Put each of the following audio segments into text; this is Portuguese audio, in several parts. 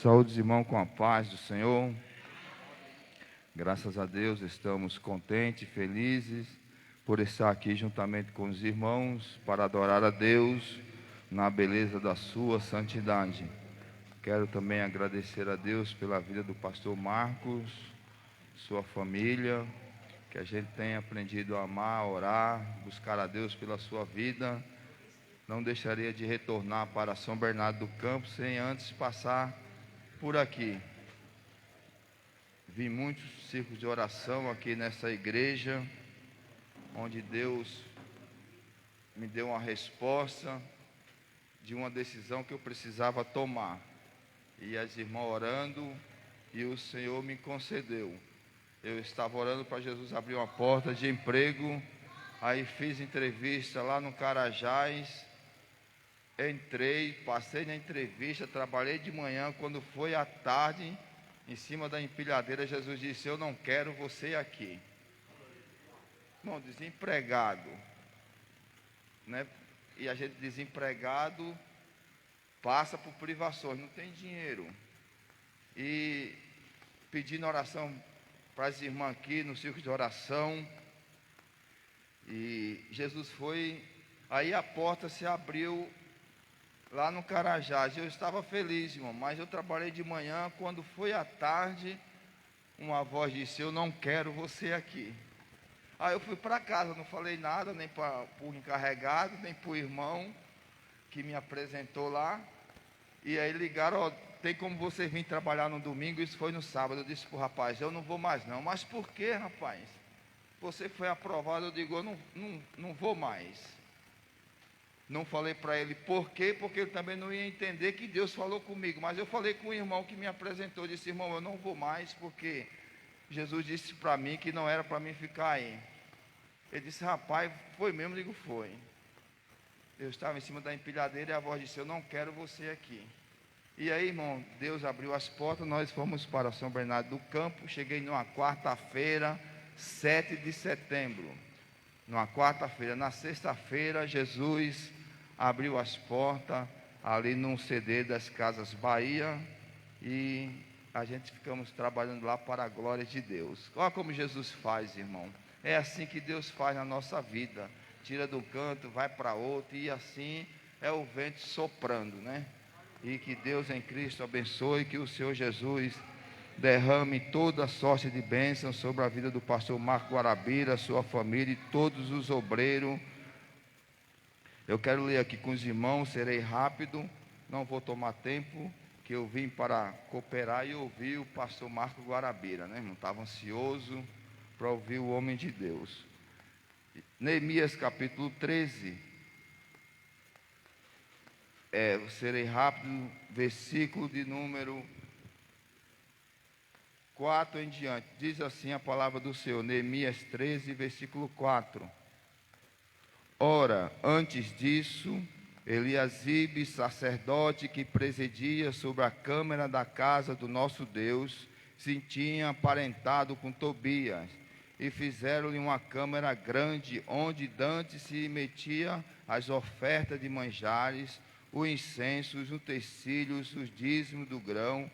Saúde, irmão, com a paz do Senhor. Graças a Deus, estamos contentes, felizes por estar aqui juntamente com os irmãos para adorar a Deus na beleza da sua santidade. Quero também agradecer a Deus pela vida do pastor Marcos, sua família, que a gente tenha aprendido a amar, a orar, buscar a Deus pela sua vida. Não deixaria de retornar para São Bernardo do Campo sem antes passar por aqui. Vi muitos círculos de oração aqui nessa igreja, onde Deus me deu uma resposta de uma decisão que eu precisava tomar. E as irmãs orando, e o Senhor me concedeu. Eu estava orando para Jesus abrir uma porta de emprego, aí fiz entrevista lá no Carajás, entrei, passei na entrevista, trabalhei de manhã, quando foi à tarde, em cima da empilhadeira, Jesus disse: eu não quero você aqui. Irmão, desempregado, né? E a gente desempregado passa por privações, não tem dinheiro. E pedindo oração para as irmãs aqui no círculo de oração. E Jesus foi, aí a porta se abriu lá no Carajás. Eu estava feliz, irmão, mas eu trabalhei de manhã. Quando foi à tarde, uma voz disse: eu não quero você aqui. Aí eu fui para casa, não falei nada, nem para o encarregado, nem para o irmão que me apresentou lá. E aí ligaram: ó, tem como você vir trabalhar no domingo? Isso foi no sábado. Eu disse para o rapaz: eu não vou mais não. Mas por que, rapaz? Você foi aprovado. Eu digo: eu não vou mais. Não falei para ele por quê, porque ele também não ia entender que Deus falou comigo. Mas eu falei com o irmão que me apresentou. Disse: irmão, eu não vou mais, porque Jesus disse para mim que não era para mim ficar aí. Ele disse: rapaz, foi mesmo? Eu digo: foi. Eu estava em cima da empilhadeira e a voz disse: eu não quero você aqui. E aí, irmão, Deus abriu as portas. Nós fomos para São Bernardo do Campo. Cheguei numa quarta-feira, 7 de setembro. Numa quarta-feira. Na sexta-feira, Jesus abriu as portas ali num CD das Casas Bahia, e a gente ficamos trabalhando lá para a glória de Deus. Olha como Jesus faz, irmão. É assim que Deus faz na nossa vida. Tira do canto, vai para outro, e assim é o vento soprando, né? E que Deus em Cristo abençoe, que o Senhor Jesus derrame toda sorte de bênção sobre a vida do pastor Marco Guarabira, sua família e todos os obreiros. Eu quero ler aqui com os irmãos, serei rápido, não vou tomar tempo, que eu vim para cooperar e ouvir o pastor Marco Guarabira, né, irmão? Estava ansioso para ouvir o homem de Deus. Neemias capítulo 13, serei rápido, versículo de número 4 em diante. Diz assim a palavra do Senhor, Neemias 13, versículo 4. Ora, antes disso, Eliasibe, sacerdote que presidia sobre a câmara da casa do nosso Deus, se tinha aparentado com Tobias, e fizeram-lhe uma câmara grande, onde dantes se metia as ofertas de manjares, o incenso, os utensílios, os dízimos do grão,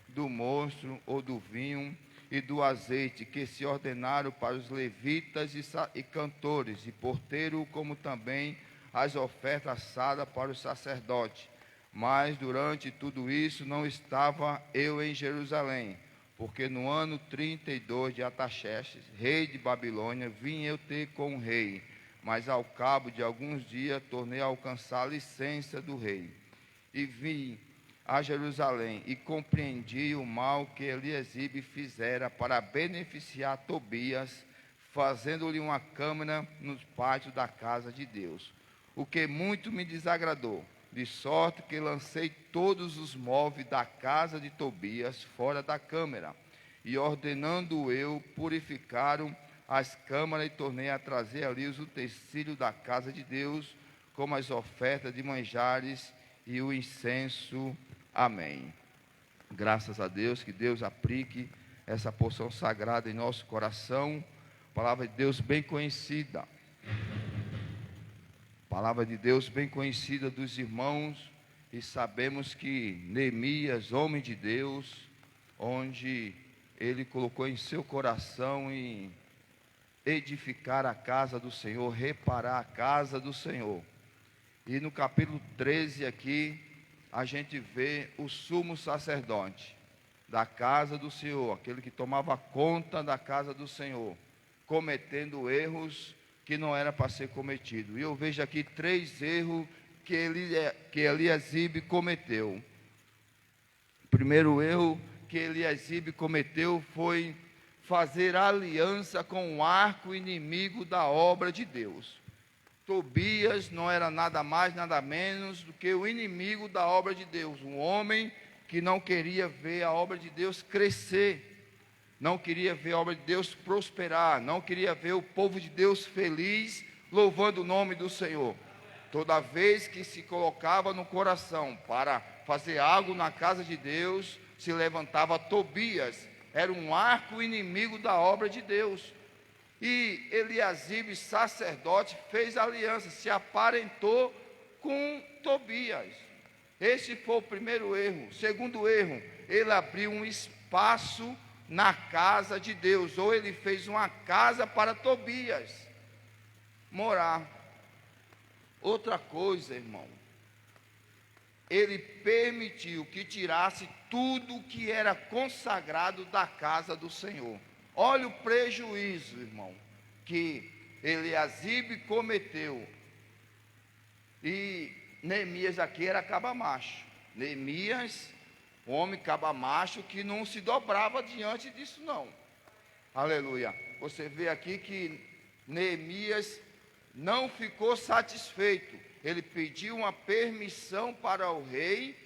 do mosto ou do vinho e do azeite, que se ordenaram para os levitas e cantores, e porteiro, como também as ofertas assadas para os sacerdotes. Mas durante tudo isso não estava eu em Jerusalém, porque no ano 32 de Artaxerxes, rei de Babilônia, vim eu ter com o rei, mas ao cabo de alguns dias tornei a alcançar a licença do rei, e vim a Jerusalém, e compreendi o mal que Eliasibe fizera para beneficiar Tobias, fazendo-lhe uma câmara nos pátios da casa de Deus, o que muito me desagradou, de sorte que lancei todos os móveis da casa de Tobias fora da câmara, e ordenando eu, purificaram as câmaras, e tornei a trazer ali os utensílios da casa de Deus, como as ofertas de manjares e o incenso. Amém. Graças a Deus, que Deus aplique essa porção sagrada em nosso coração. Palavra de Deus bem conhecida. Palavra de Deus bem conhecida dos irmãos, E sabemos que Neemias, homem de Deus, onde ele colocou em seu coração em edificar a casa do Senhor, reparar a casa do Senhor. E no capítulo 13 aqui, a gente vê o sumo sacerdote da casa do Senhor, aquele que tomava conta da casa do Senhor, cometendo erros que não era para ser cometido. E eu vejo aqui 3 erros que Eliasibe cometeu. O primeiro erro que Eliasibe cometeu foi fazer aliança com o arco inimigo da obra de Deus. Tobias não era nada mais, nada menos do que o inimigo da obra de Deus, um homem que não queria ver a obra de Deus crescer, não queria ver a obra de Deus prosperar, não queria ver o povo de Deus feliz, louvando o nome do Senhor. Toda vez que se colocava no coração para fazer algo na casa de Deus, se levantava Tobias, era um arco inimigo da obra de Deus. E Eliasibe, sacerdote, fez aliança, se aparentou com Tobias. Esse foi o primeiro erro. Segundo erro, ele abriu um espaço na casa de Deus, ou ele fez uma casa para Tobias morar. Outra coisa, irmão, ele permitiu que tirasse tudo que era consagrado da casa do Senhor. Olha o prejuízo, irmão, que Eliasibe cometeu. E Neemias aqui era cabamacho. Neemias, homem cabamacho que não se dobrava diante disso não. Aleluia. Você vê aqui que Neemias não ficou satisfeito. Ele pediu uma permissão para o rei,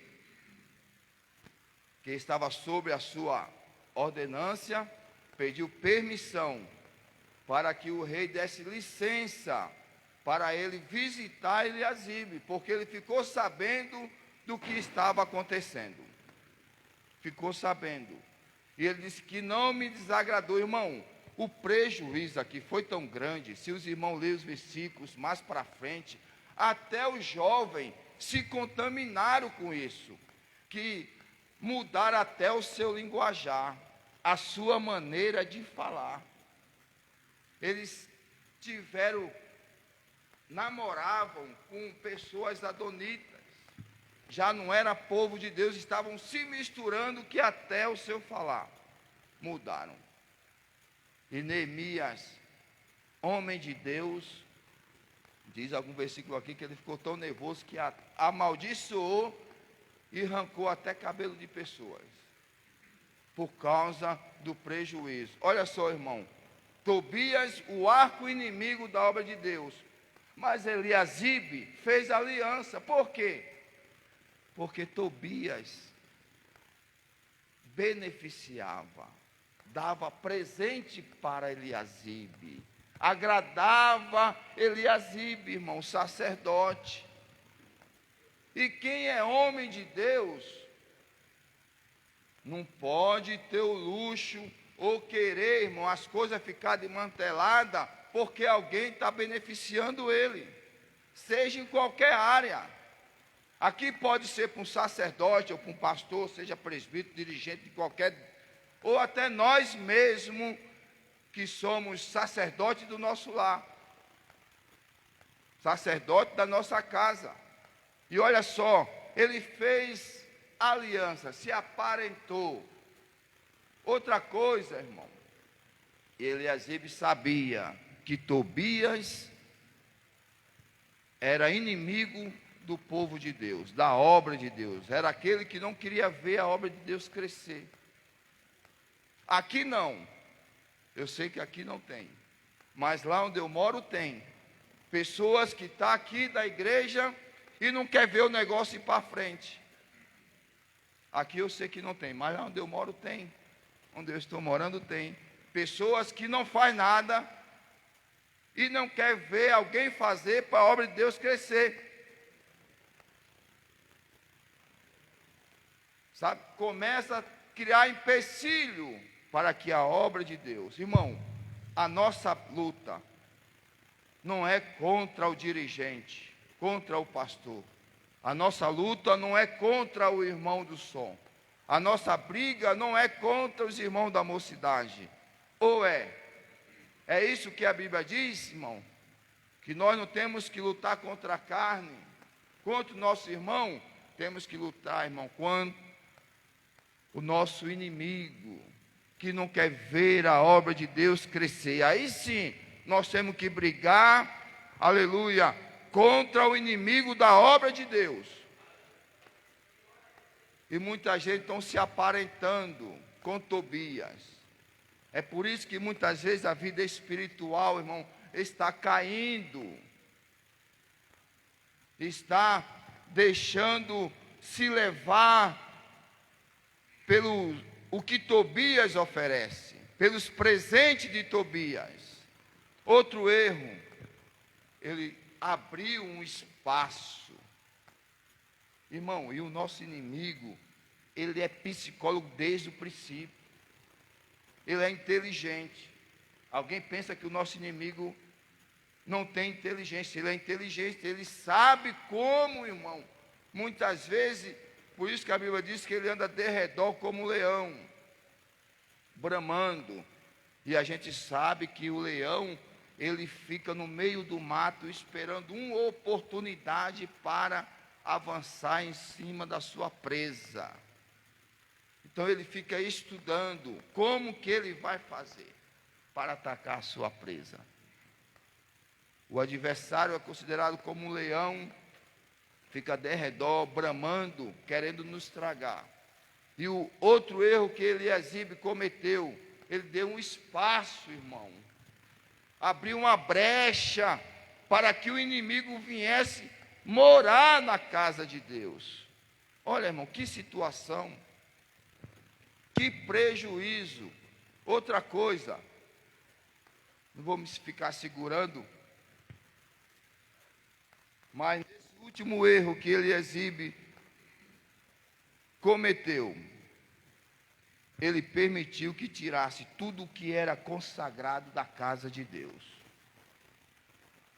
que estava sob a sua ordenância, pediu permissão para que o rei desse licença para ele visitar Eliasibe, porque ele ficou sabendo do que estava acontecendo. Ficou sabendo. E ele disse que não me desagradou, irmão. O prejuízo aqui foi tão grande, se os irmãos lerem os versículos mais para frente, até os jovens se contaminaram com isso, que mudaram até o seu linguajar, a sua maneira de falar. Eles namoravam com pessoas adonitas, já não era povo de Deus, estavam se misturando, que até o seu falar mudaram. E Neemias, homem de Deus, diz algum versículo aqui que ele ficou tão nervoso que amaldiçoou e arrancou até cabelo de pessoas, por causa do prejuízo. Olha só, irmão, Tobias, o arco inimigo da obra de Deus, mas Eliasibe fez aliança. Por quê? Porque Tobias beneficiava, dava presente para Eliasibe, agradava Eliasibe, irmão, sacerdote. E quem é homem de Deus não pode ter o luxo ou querer, irmão, as coisas ficar desmanteladas porque alguém está beneficiando ele, seja em qualquer área. Aqui pode ser para um sacerdote ou para um pastor, seja presbítero, dirigente de qualquer, ou até nós mesmos que somos sacerdotes do nosso lar, sacerdote da nossa casa. E olha só, ele fez aliança, se aparentou. Outra coisa, irmão, Eliasibe sabia que Tobias era inimigo do povo de Deus, da obra de Deus, era aquele que não queria ver a obra de Deus crescer. Aqui não, eu sei que aqui não tem, mas lá onde eu moro tem. Pessoas que estão aqui da igreja e não quer ver o negócio ir para frente. Aqui eu sei que não tem, mas lá onde eu moro tem. Onde eu estou morando tem. Pessoas que não faz nada e não quer ver alguém fazer para a obra de Deus crescer. Sabe? Começa a criar empecilho para que a obra de Deus. Irmão, a nossa luta não é contra o dirigente, contra o pastor. A nossa luta não é contra o irmão do som. A nossa briga não é contra os irmãos da mocidade. Ou é? É isso que a Bíblia diz, irmão? Que nós não temos que lutar contra a carne, contra o nosso irmão. Temos que lutar, irmão, contra o nosso inimigo, que não quer ver a obra de Deus crescer. Aí sim, nós temos que brigar, aleluia, contra o inimigo da obra de Deus. E muita gente está se aparentando com Tobias. É por isso que muitas vezes a vida espiritual, irmão, está caindo. Está deixando se levar pelo o que Tobias oferece, pelos presentes de Tobias. Outro erro, ele abriu um espaço. Irmão, e o nosso inimigo, ele é psicólogo desde o princípio. Ele é inteligente. Alguém pensa que o nosso inimigo não tem inteligência? Ele é inteligente, ele sabe como, irmão. Muitas vezes, por isso que a Bíblia diz que ele anda de redor como um leão, bramando. E a gente sabe que o leão, ele fica no meio do mato esperando uma oportunidade para avançar em cima da sua presa. Então ele fica estudando como que ele vai fazer para atacar a sua presa. O adversário é considerado como um leão, fica de redor, bramando, querendo nos tragar. E o outro erro que Eliasibe cometeu, ele deu um espaço, irmão, abriu uma brecha para que o inimigo viesse morar na casa de Deus. Olha, irmão, que situação, que prejuízo. Outra coisa, não vou me ficar segurando, mas nesse último erro que Eliasibe cometeu, ele permitiu que tirasse tudo o que era consagrado da casa de Deus.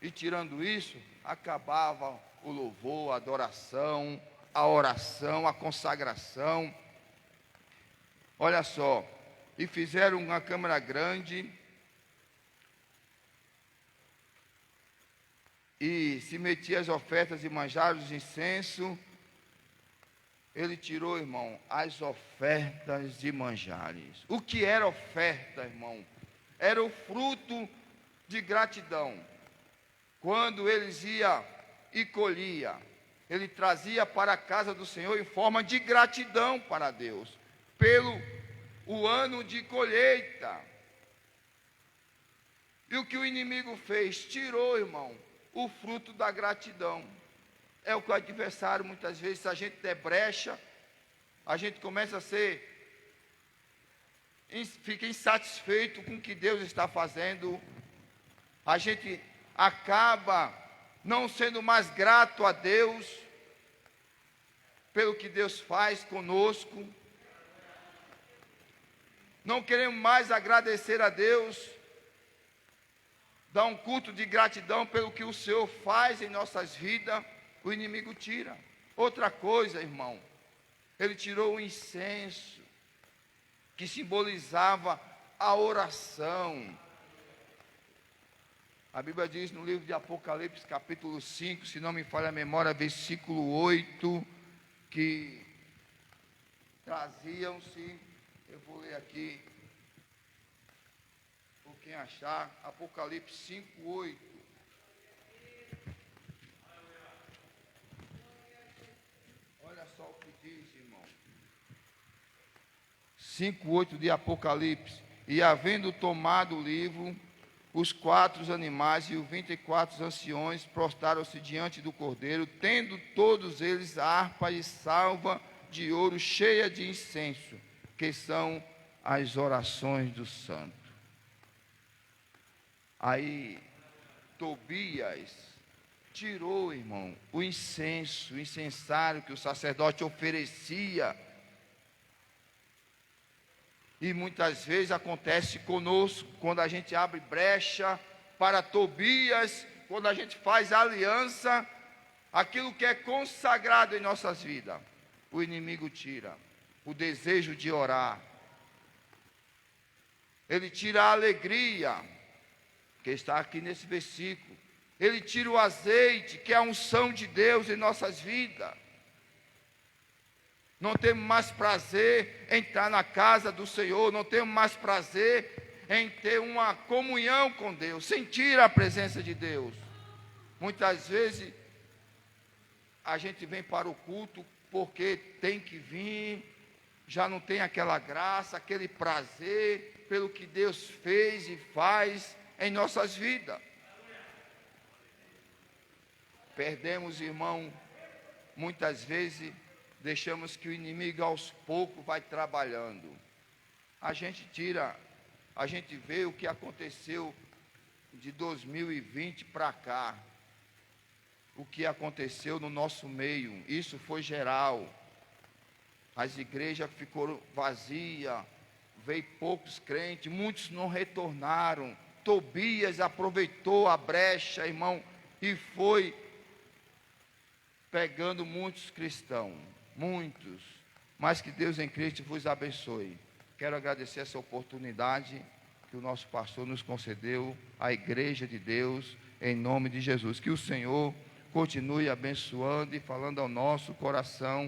E tirando isso, acabava o louvor, a adoração, a oração, a consagração. Olha só, e fizeram uma câmara grande e se metia as ofertas e manjares de incenso. Ele tirou, irmão, as ofertas de manjares. O que era oferta, irmão? Era o fruto de gratidão. Quando eles iam e colhia, ele trazia para a casa do Senhor em forma de gratidão para Deus, pelo o ano de colheita. E o que o inimigo fez? Tirou, irmão, o fruto da gratidão. É o que o adversário, muitas vezes, se a gente der brecha, a gente começa a fica insatisfeito com o que Deus está fazendo, a gente acaba não sendo mais grato a Deus, pelo que Deus faz conosco, não queremos mais agradecer a Deus, dar um culto de gratidão pelo que o Senhor faz em nossas vidas. O inimigo tira. Outra coisa, irmão, ele tirou o incenso, que simbolizava a oração. A Bíblia diz no livro de Apocalipse, capítulo 5, se não me falha a memória, versículo 8, que traziam-se, eu vou ler aqui, por quem achar, Apocalipse 5, 8. Olha só o que diz, irmão. 5:8 de Apocalipse. E havendo tomado o livro, os 4 animais e os 24 anciões prostraram-se diante do Cordeiro, tendo todos eles a harpa e salva de ouro cheia de incenso, que são as orações do santo. Aí Tobias tirou, irmão, o incenso, o incensário que o sacerdote oferecia. E muitas vezes acontece conosco, quando a gente abre brecha para Tobias, quando a gente faz aliança, Aquilo que é consagrado em nossas vidas, o inimigo tira. O desejo de orar. Ele tira a alegria, que está aqui nesse versículo. Ele tira o azeite, que é a unção de Deus em nossas vidas. Não temos mais prazer em estar na casa do Senhor, não temos mais prazer em ter uma comunhão com Deus, sentir a presença de Deus. Muitas vezes a gente vem para o culto porque tem que vir, já não tem aquela graça, aquele prazer pelo que Deus fez e faz em nossas vidas. Perdemos, irmão, muitas vezes deixamos que o inimigo aos poucos vai trabalhando. A gente vê o que aconteceu de 2020 para cá. O que aconteceu no nosso meio, isso foi geral. As igrejas ficaram vazias, veio poucos crentes, muitos não retornaram. Tobias aproveitou a brecha, irmão, e foi pegando muitos cristãos, muitos. Mas que Deus em Cristo vos abençoe. Quero agradecer essa oportunidade que o nosso pastor nos concedeu, a igreja de Deus, em nome de Jesus. Que o Senhor continue abençoando e falando ao nosso coração,